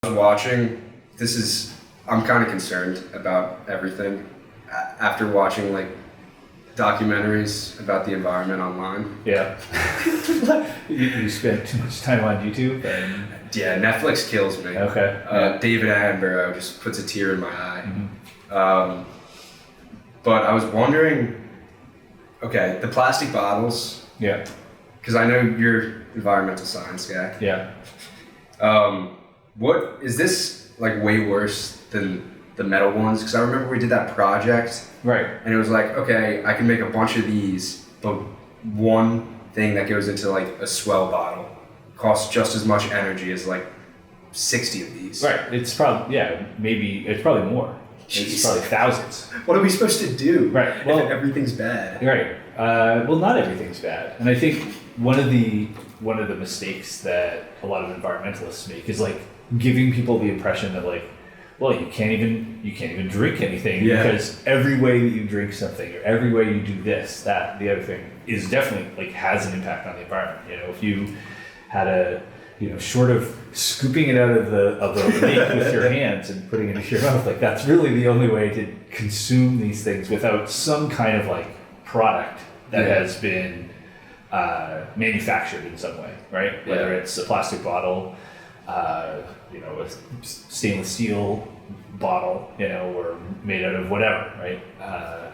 Watching, I'm kind of concerned about everything after watching like documentaries about the environment online. Yeah. you spend too much time on YouTube and... Yeah, Netflix kills me. Okay. David Attenborough just puts a tear in my eye. Mm-hmm. But I was wondering, okay, the plastic bottles. Yeah. Because I know you're environmental science guy. Yeah. What is this like way worse than the metal ones? Because I remember we did that project. Right. And it was like, okay, I can make a bunch of these, but one thing that goes into like a Swell bottle costs just as much energy as like 60 of these. Right. It's probably, maybe, it's probably more. Jeez. It's probably thousands. What are we supposed to do? Right. Well, if everything's bad. Right. Well, not everything's bad. And I think one of the mistakes that a lot of environmentalists make is like giving people the impression that like, well, you can't even drink anything because every way that you drink something or every way you do this, that, the other thing is definitely like has an impact on the environment. You know, if you had short of scooping it out of the lake with your hands and putting it into your mouth, like that's really the only way to consume these things without some kind of like product that has been manufactured in some way, right? Whether it's a plastic bottle, a stainless steel bottle, or made out of whatever, right?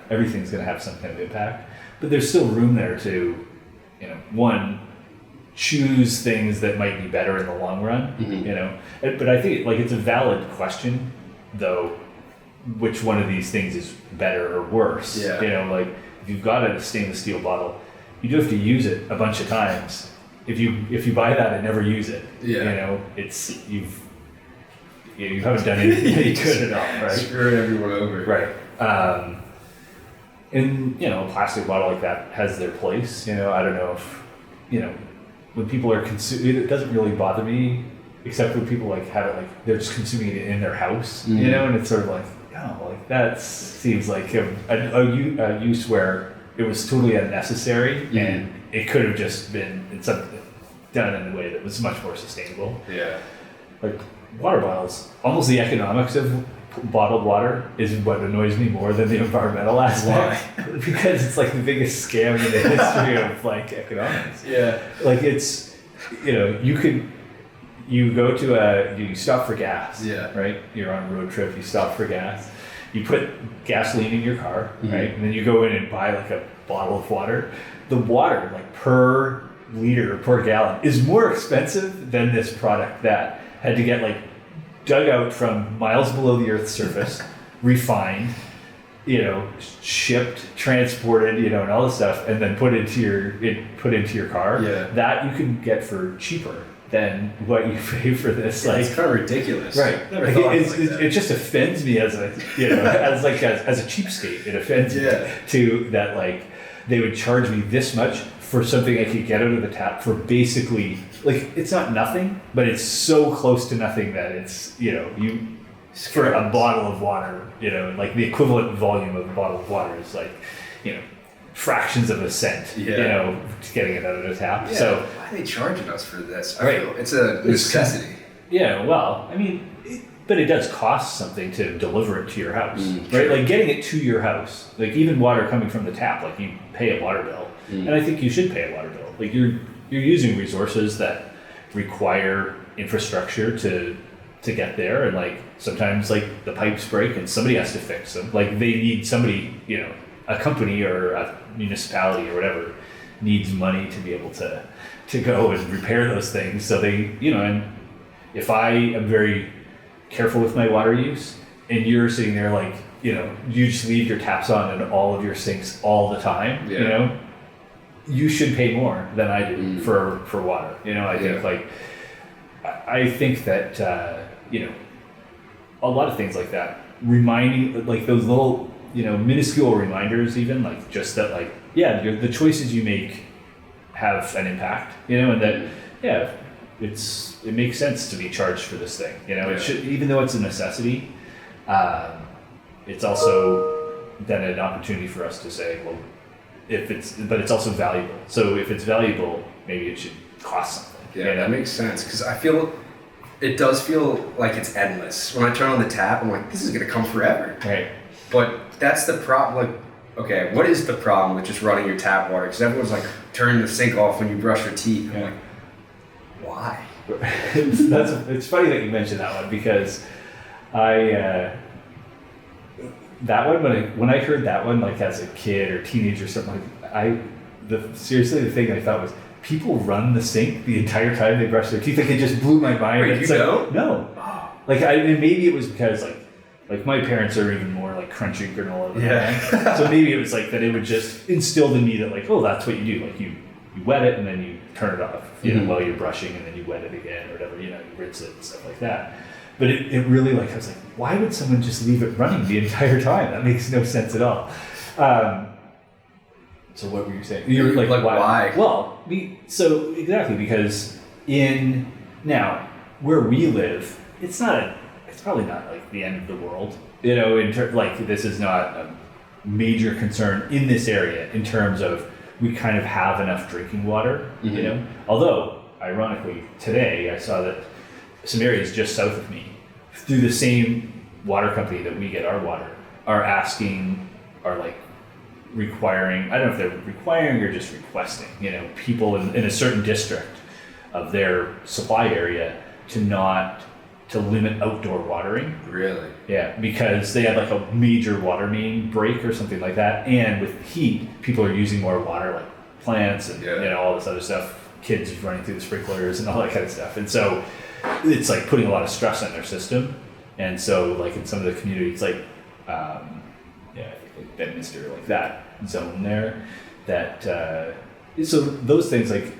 Everything's going to have some kind of impact, but there's still room there to, one, choose things that might be better in the long run, But I think like it's a valid question, though, which one of these things is better or worse? Like if you've got a stainless steel bottle, you do have to use it a bunch of times. If you buy that and never use it, it's you haven't done anything good at all, right? Screwing everyone over, right? And a plastic bottle like that has their place. I don't know if when people are consuming, it doesn't really bother me, except when people like have it like they're just consuming it in their house, and it's sort of like, like that seems like a use where it was totally unnecessary and it could have just been done in a way that was much more sustainable. Yeah. Like water bottles, almost the economics of bottled water is what annoys me more than the environmental aspect. Why? Because it's like the biggest scam in the history of like economics. Yeah. Like it's, you stop for gas. Yeah. Right? You're on a road trip, you stop for gas. You put gasoline in your car, right? And then you go in and buy like a bottle of water. The water, like per liter, per gallon, is more expensive than this product that had to get like dug out from miles below the Earth's surface, refined, shipped, transported, and all this stuff, and then put into your car. Yeah. That you can get for cheaper than what you pay for this. Yeah, it's kind of ridiculous. Right. Never thought like that. It just offends me as a as a cheapskate. It offends me to that like they would charge me this much for something I could get out of the tap for basically like it's not nothing, but it's so close to nothing that it's for a bottle of water, like the equivalent volume of a bottle of water is like, fractions of a cent, getting it out of the tap. Yeah. So why are they charging us for this? I feel it's a necessity. Well, I mean, but it does cost something to deliver it to your house, right? Like getting it to your house, like even water coming from the tap, like you pay a water bill, and I think you should pay a water bill. Like you're using resources that require infrastructure to get there, and like sometimes like the pipes break and somebody has to fix them. Like they need somebody, a company or a municipality or whatever needs money to be able to go and repair those things. So they, and if I am very careful with my water use and you're sitting there like, you just leave your taps on in all of your sinks all the time, you should pay more than I do for water. I think like, I think that, a lot of things like that, reminding like those little, minuscule reminders, even like just that, like, the choices you make have an impact, and that, it makes sense to be charged for this thing, it should, even though it's a necessity, it's also then an opportunity for us to say, well, but it's also valuable. So if it's valuable, maybe it should cost something. Yeah, that makes sense. Because I feel it does feel like it's endless. When I turn on the tap, I'm like, this is gonna come forever. Right. But that's the problem. Like, okay, what is the problem with just running your tap water? Because everyone's like, turning the sink off when you brush your teeth. I'm like, why? It's funny that you mentioned that one, because that one, when I heard that one, like as a kid or teenager or something, seriously the thing I thought was, people run the sink the entire time they brush their teeth. Like, it just blew my mind. Wait, it's you like, don't? no. Like, and maybe it was because like my parents are even more like crunchy granola than I am. So maybe it was like that it would just instilled in me that like, oh, that's what you do. Like you wet it and then you turn it off, you know, while you're brushing, and then you wet it again or whatever, you know, you rinse it and stuff like that. But it really, like, I was like, why would someone just leave it running the entire time? That makes no sense at all. So what were you saying? You were like why? Well, so exactly, because now where we live, it's probably not like the end of the world. You know, like this is not a major concern in this area in terms of we kind of have enough drinking water. You know, although ironically today I saw that some areas just south of me, through the same water company that we get our water, are like requiring, I don't know if they're requiring or just requesting, you know, people in a certain district of their supply area to limit outdoor watering. Really? Yeah, because they had like a major water main break or something like that, and with heat, people are using more water, like plants and you know, all this other stuff, kids running through the sprinklers and all that kind of stuff, and so it's like putting a lot of stress on their system. And so like in some of the communities, like I think like Bedminster, like that zone there, that so those things, like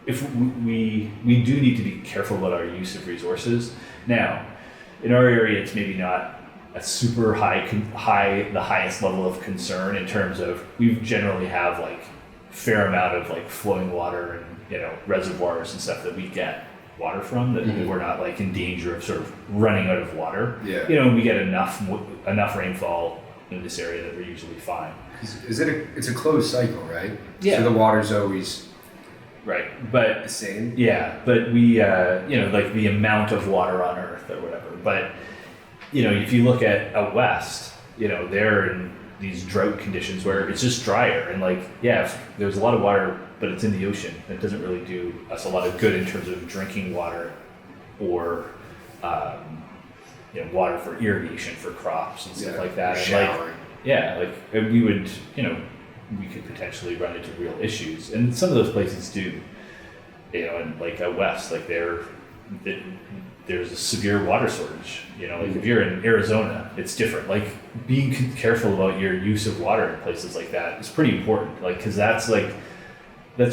if we do need to be careful about our use of resources. Now in our area, it's maybe not a super the highest level of concern in terms of, we generally have like fair amount of like flowing water and, you know, reservoirs and stuff that we get water from, that we're not like in danger of sort of running out of water. Yeah. You know, we get enough rainfall in this area that we're usually fine. It's a closed cycle, right? Yeah. So the water's always right, but the same. Yeah, but we, you know, like the amount of water on Earth or whatever. But you know, if you look at out west, you know, they're in these drought conditions where it's just drier, and like, yeah, there's a lot of water, but it's in the ocean. It doesn't really do us a lot of good in terms of drinking water or, you know, water for irrigation for crops and stuff like that. Showering. And we would, you know, we could potentially run into real issues, and some of those places do. You know, and like out west, like there's a severe water shortage. You know, like if you're in Arizona, it's different. Like being careful about your use of water in places like that is pretty important. Like, because that's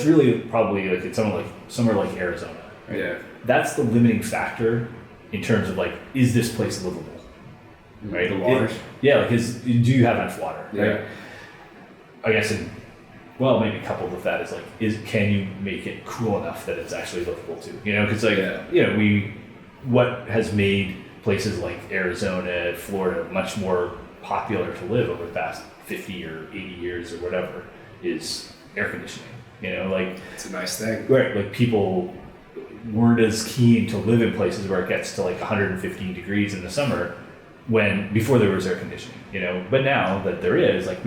really probably like in somewhere like Arizona. Right? Yeah. That's the limiting factor in terms of like, is this place livable? Right. The waters. Like, do you have enough water? Yeah. Right? I guess, maybe coupled with that is like, can you make it cool enough that it's actually livable too? You know, because like, you know, what has made places like Arizona, Florida much more popular to live over the past 50 or 80 years or whatever is air conditioning. You know, like, it's a nice thing. Right. Like people weren't as keen to live in places where it gets to like 115 degrees in the summer before there was air conditioning, you know, but now that there is, like,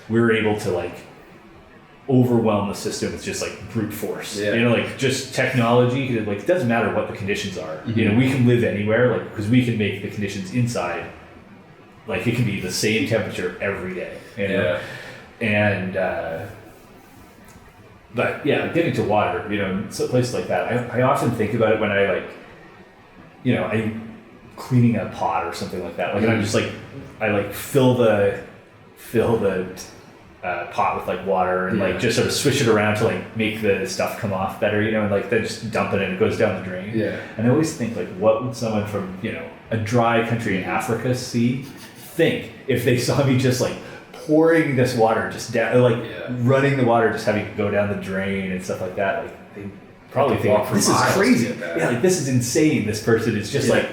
we're able to like overwhelm the system with just like brute force, you know, like just technology. Like, it doesn't matter what the conditions are, you know, we can live anywhere, like, because we can make the conditions inside, like it can be the same temperature every day, you know? And but yeah, getting to water, you know, so places like that, I often think about it when I like, you know, I cleaning a pot or something like that, like, and I'm just like, I like fill the pot with like water and like just sort of swish it around to like make the stuff come off better, you know, and like then just dump it and it goes down the drain. And I always think, like, what would someone from, you know, a dry country in Africa think if they saw me just like pouring this water just down, like running the water, just having it go down the drain and stuff like that? Like, they probably think, this is crazy. Like, this is insane. This person is just like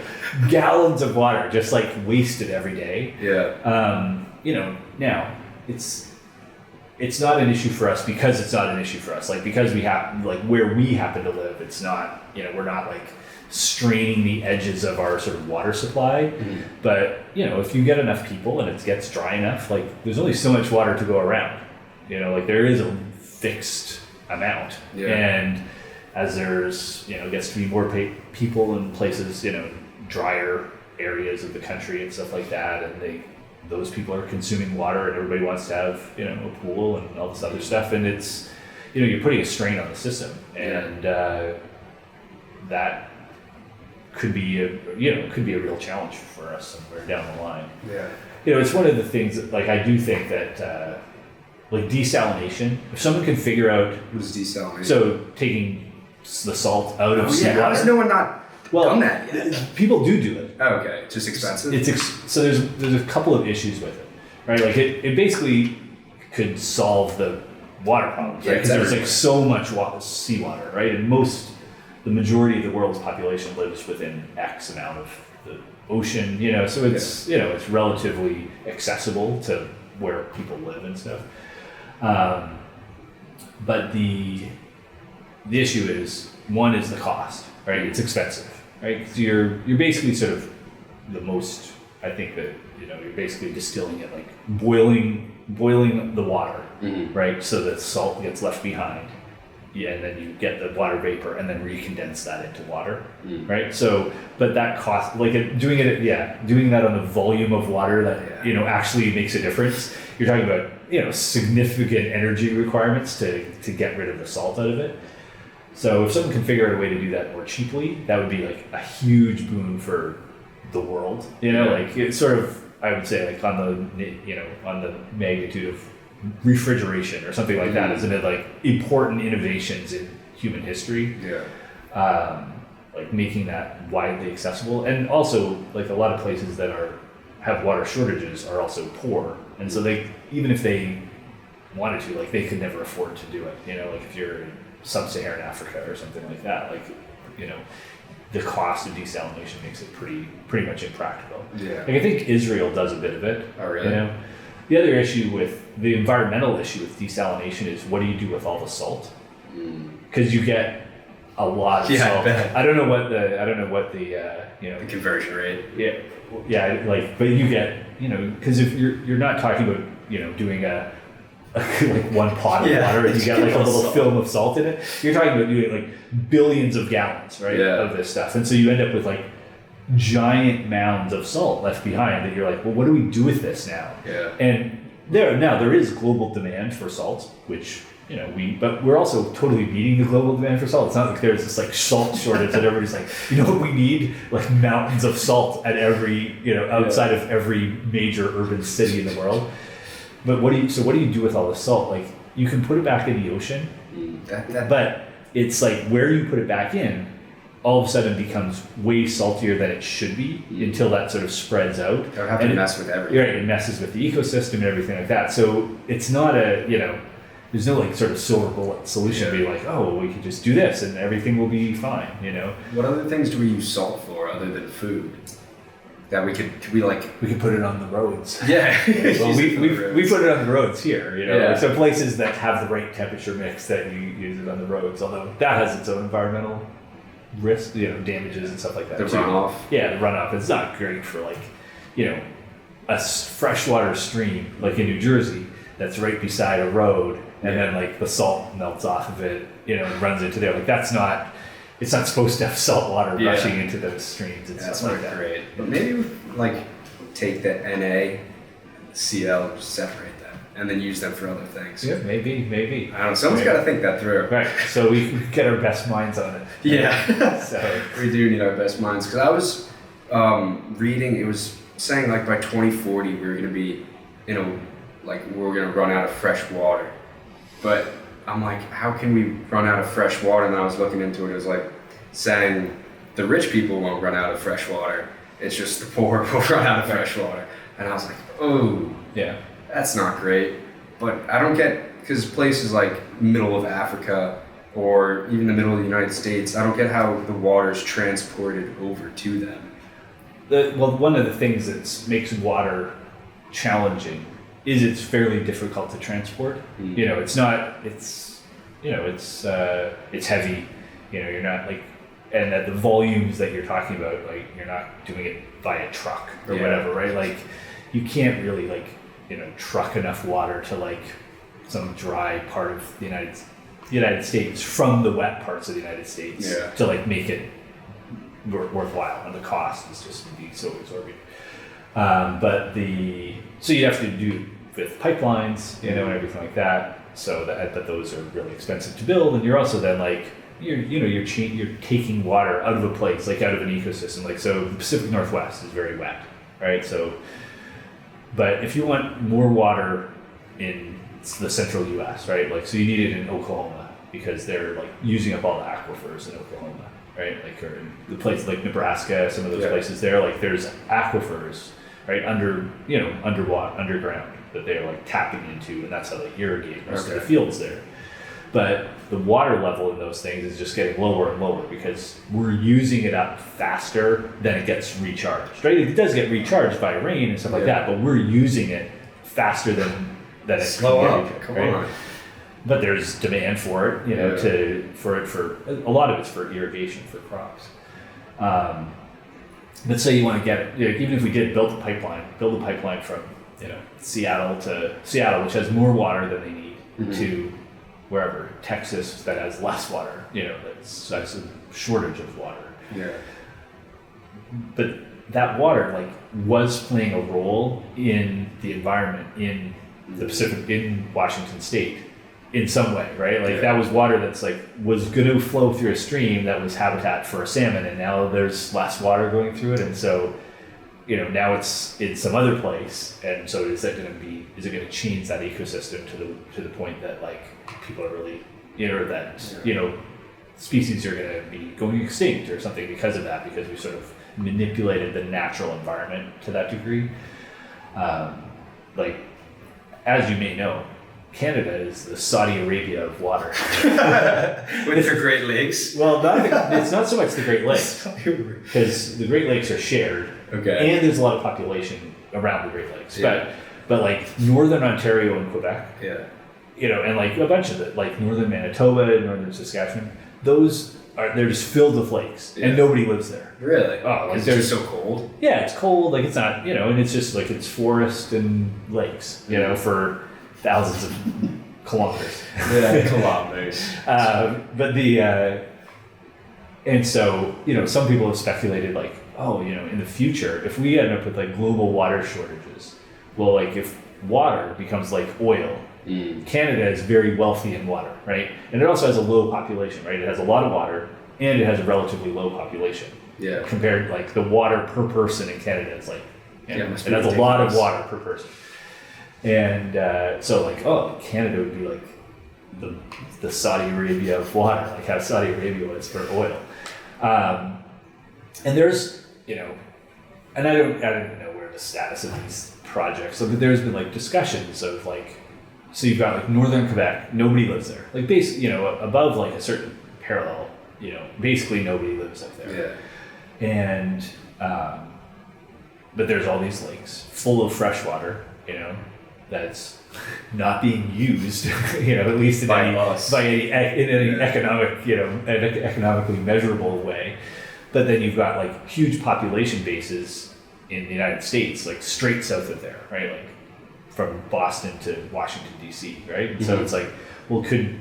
gallons of water just like wasted every day. You know, now it's not an issue for us because it's not an issue for us. Like, because we have, like, where we happen to live, it's not, you know, we're not like straining the edges of our sort of water supply. But if you get enough people and it gets dry enough, like there's only so much water to go around. Like there is a fixed amount, and as there's gets to be more people in places, drier areas of the country and stuff like that, and those people are consuming water, and everybody wants to have a pool and all this other stuff, and it's you're putting a strain on the system, and that could be a real challenge for us somewhere down the line. It's one of the things that, like, I do think that like desalination, if someone can figure out what is desalination, so taking the salt out of seawater. How has no one not done that yet? People do it. Oh, okay, it's just expensive. So there's a couple of issues with it, right? Like it basically could solve the water problems, right? Because there's like so much seawater, right? And the majority of the world's population lives within X amount of the ocean, so it's it's relatively accessible to where people live and stuff. But the issue is, one is the cost, right? It's expensive, right? Because you're basically sort of the most, I think that you're basically distilling it, like boiling the water, right? So that salt gets left behind, and then you get the water vapor, and then recondense that into water, right? So, but that cost, like doing that on the volume of water that actually makes a difference. You're talking about significant energy requirements to get rid of the salt out of it. So if someone can figure out a way to do that more cheaply, that would be like a huge boon for the world. Like it's sort of, I would say, like on the magnitude of refrigeration or something like that, isn't it? Like important innovations in human history. Like making that widely accessible, and also like a lot of places that have water shortages are also poor, and so even if they wanted to, like they could never afford to do it. Like if you're in sub-Saharan Africa or something like that, like the cost of desalination makes it pretty much impractical. Like I think Israel does a bit of it. Oh, really? The other issue with the environmental issue with desalination is, what do you do with all the salt? Because you get a lot of salt. I don't know what the the conversion rate. But you get because if you're not talking about doing a like one pot of water and you get like a little film of salt in it. You're talking about doing like billions of gallons, right, of this stuff, and so you end up with like giant mounds of salt left behind that you're like, well, what do we do with this now? And there is global demand for salt, which but we're also totally meeting the global demand for salt. It's not like there's this like salt shortage that everybody's like, what we need, like mountains of salt at every outside of every major urban city in the world. But what do you do with all the salt? Like you can put it back in the ocean, but it's like where you put it back in, all of a sudden becomes way saltier than it should be until that sort of spreads out. It would have to mess with everything. Right, it messes with the ecosystem and everything like that. So it's not there's no like sort of silver bullet solution to be like, oh, well, we can just do this and everything will be fine, What other things do we use salt for other than food? That we could put it on the roads. Yeah. Well, we put it on the roads here, So places that have the right temperature mix, that you use it on the roads, although that has its own environmental risk, damages and stuff like that. The runoff. Yeah, the runoff. It's not great for like, a freshwater stream like in New Jersey that's right beside a road, and then like the salt melts off of it, and runs into there. Like it's not supposed to have salt water rushing into those streams and stuff like that. Great. But maybe like take the NaCl, separate them, and then use them for other things. Yeah, maybe. I don't know. Someone's got to think that through. Right. So we get our best minds on it. Yeah. So we do need our best minds, because I was reading. It was saying like by 2040 we're going to be we're going to run out of fresh water, but I'm like, how can we run out of fresh water? And then I was looking into it. It was like saying the rich people won't run out of fresh water. It's just the poor will run out of fresh water. And I was like, oh, yeah, that's not great. But I don't get, because places like middle of Africa or even the middle of the United States, I don't get how the water's transported over to them. One of the things that makes water challenging is it's fairly difficult to transport. It's not. It's heavy. You're not like and at the volumes that you're talking about, like you're not doing it via truck or whatever, right? Like you can't really like, truck enough water to like some dry part of the United States from the wet parts of the United States to like make it worthwhile, and the cost is just be so exorbitant. So you have to do with pipelines, and everything like that. So that those are really expensive to build, and you're also then like you're taking water out of a place, like out of an ecosystem. Like so, the Pacific Northwest is very wet, right? So, but if you want more water in the central U.S., right? Like so, you need it in Oklahoma because they're like using up all the aquifers in Oklahoma, right? Like or in the places like Nebraska, some of those places there, like there's aquifers, right, underground that they're like tapping into, and that's how they irrigate most of the fields there. But the water level in those things is just getting lower and lower because we're using it up faster than it gets recharged, right? It does get recharged by rain and stuff like that, but we're using it faster than it slow can up. get, Come right? on. But there's demand for it, for a lot of it's for irrigation for crops. Let's say you want to get it, even if we did build a pipeline from Seattle, which has more water than they need, to wherever, Texas, that has less water, that's a shortage of water. Yeah. But that water like was playing a role in the environment in the Pacific, in Washington State, in some way, right? Like that was water that's like was going to flow through a stream that was habitat for a salmon, and now there's less water going through it, and so now it's in some other place, and so is it going to change that ecosystem to the point that like people are really species are going to be going extinct or something because of that, because we sort of manipulated the natural environment to that degree. Like as you may know, Canada is the Saudi Arabia of water. With the Great Lakes? Well, it's not so much the Great Lakes, because the Great Lakes are shared, and there's a lot of population around the Great Lakes. But like northern Ontario and Quebec, and like a bunch of it, like northern Manitoba and northern Saskatchewan, they're just filled with lakes, and nobody lives there. Really? Oh, like it's just so cold? Yeah, it's cold. Like it's not, and it's just like it's forest and lakes, for thousands of kilometers. Kilometers. And so, some people have speculated like, in the future, if we end up with like global water shortages, well, like if water becomes like oil, Canada is very wealthy in water, right? And it also has a low population, right? It has a lot of water and it has a relatively low population. Yeah. Compared, like the water per person in Canada is like, it has a lot of water per person. And so like, Canada would be like the Saudi Arabia of water, like how Saudi Arabia was for oil. And there's, and I don't even know where the status of these projects, but there's been like discussions of like, so you've got like northern Quebec, nobody lives there. Like basically, above like a certain parallel, basically nobody lives up there. Yeah. And, but there's all these lakes full of fresh water, that's not being used, at least in any economic, economically measurable way. But then you've got like huge population bases in the United States, like straight south of there, right? Like from Boston to Washington, D.C., right? And so it's like, well, could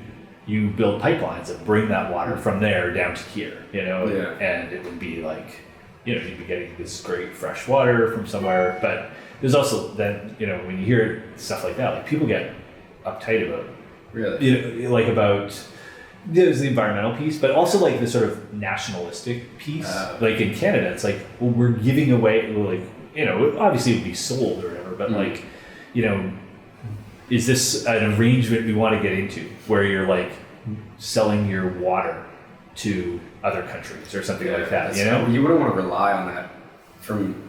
you build pipelines that bring that water from there down to here, And it would be like, you'd be getting this great fresh water from somewhere, but there's also then, when you hear stuff like that, like people get uptight about, there's the environmental piece, but also like the sort of nationalistic piece. Like in Canada, it's like, well, we're giving away, obviously it would be sold or whatever, but like, is this an arrangement we want to get into where you're like selling your water to other countries or something like that, You wouldn't want to rely on that from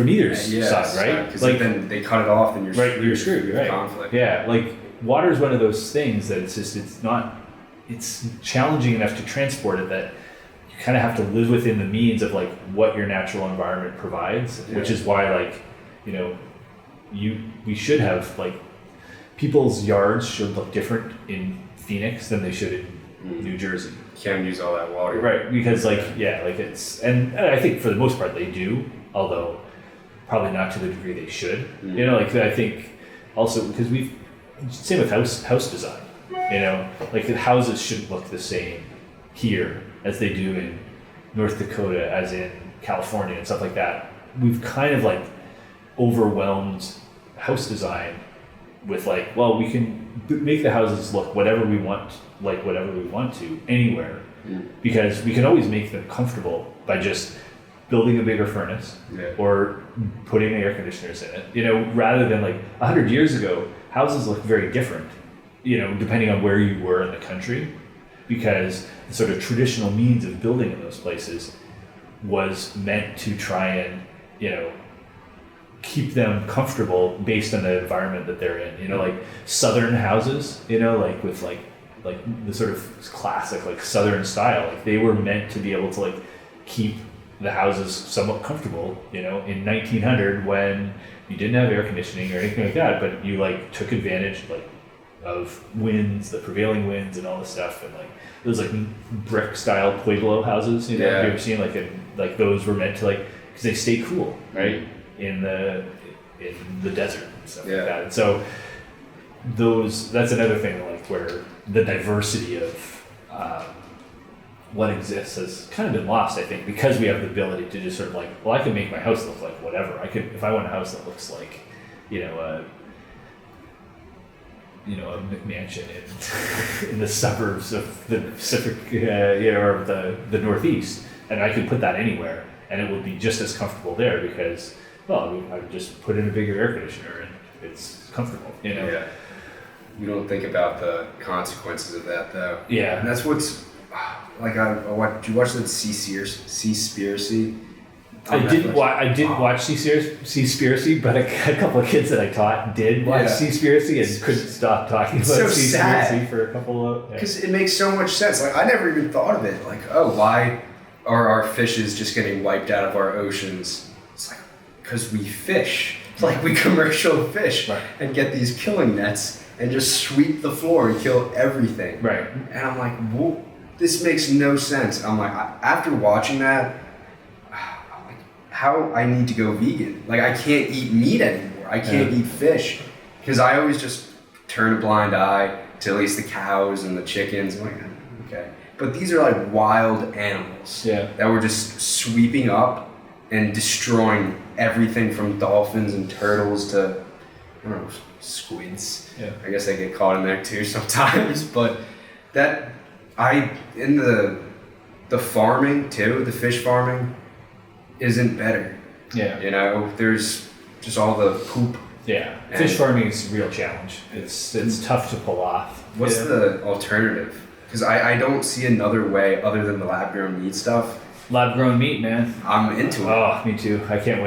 either side, right? Because like then they cut it off and you're screwed, right? Conflict. Yeah, like water is one of those things that it's challenging enough to transport it that you kind of have to live within the means of like what your natural environment provides, which is why like, we should have like people's yards should look different in Phoenix than they should in New Jersey. can't use all that water. Right, because like it's, and I think for the most part they do, although probably not to the degree they should. Mm. You know, like I think also because same with house design. You know, like the houses shouldn't look the same here as they do in North Dakota, as in California and stuff like that. We've kind of like overwhelmed house design with like, well, we can make the houses look whatever we want, like whatever we want to anywhere, because we can always make them comfortable by just building a bigger furnace or putting air conditioners in it, you know, rather than like 100 years ago, houses look very different, you know, depending on where you were in the country, because the sort of traditional means of building in those places was meant to try and, you know, keep them comfortable based on the environment that they're in. You know, like southern houses, you know, like with like the sort of classic like southern style, like they were meant to be able to like keep the houses somewhat comfortable, you know, in 1900 when you didn't have air conditioning or anything like that, but you like took advantage like of winds, the prevailing winds and all this stuff, and like those like brick style pueblo houses, you know, have you ever seen like those were meant to like, because they stay cool, right? In the desert and stuff like that. And so that's another thing like where the diversity of what exists has kind of been lost, I think, because we have the ability to just sort of like, well, I can make my house look like whatever. I could, if I want a house that looks like, you know, a McMansion in the suburbs of the Pacific, or the Northeast, and I could put that anywhere, and it would be just as comfortable there because, well, I would just put in a bigger air conditioner and it's comfortable, you know. Yeah. We don't think about the consequences of that though. Yeah. And that's what's like. Did you watch that Seaspiracy? I did watch Seaspiracy, but a couple of kids that I taught did watch Seaspiracy and couldn't stop talking about Seaspiracy for a couple of. Because it makes so much sense. Like I never even thought of it. Like, oh, why are our fishes just getting wiped out of our oceans? It's like because we fish, like we commercial fish, and get these killing nets and just sweep the floor and kill everything. Right. And I'm like, whoa, this makes no sense. I'm like, after watching that. How I need to go vegan. Like I can't eat meat anymore. I can't eat fish because I always just turn a blind eye to at least the cows and the chickens. I'm like, okay. But these are like wild animals that were just sweeping up and destroying everything from dolphins and turtles to, I don't know, squids. Yeah. I guess they get caught in there too sometimes. But in the farming too, the fish farming, isn't better. Yeah. You know, there's just all the poop. Yeah. Fish farming is a real challenge. It's tough to pull off. What's the alternative? Because I don't see another way other than the lab grown meat stuff. Lab grown meat, man. I'm into it. Oh, me too. I can't wait.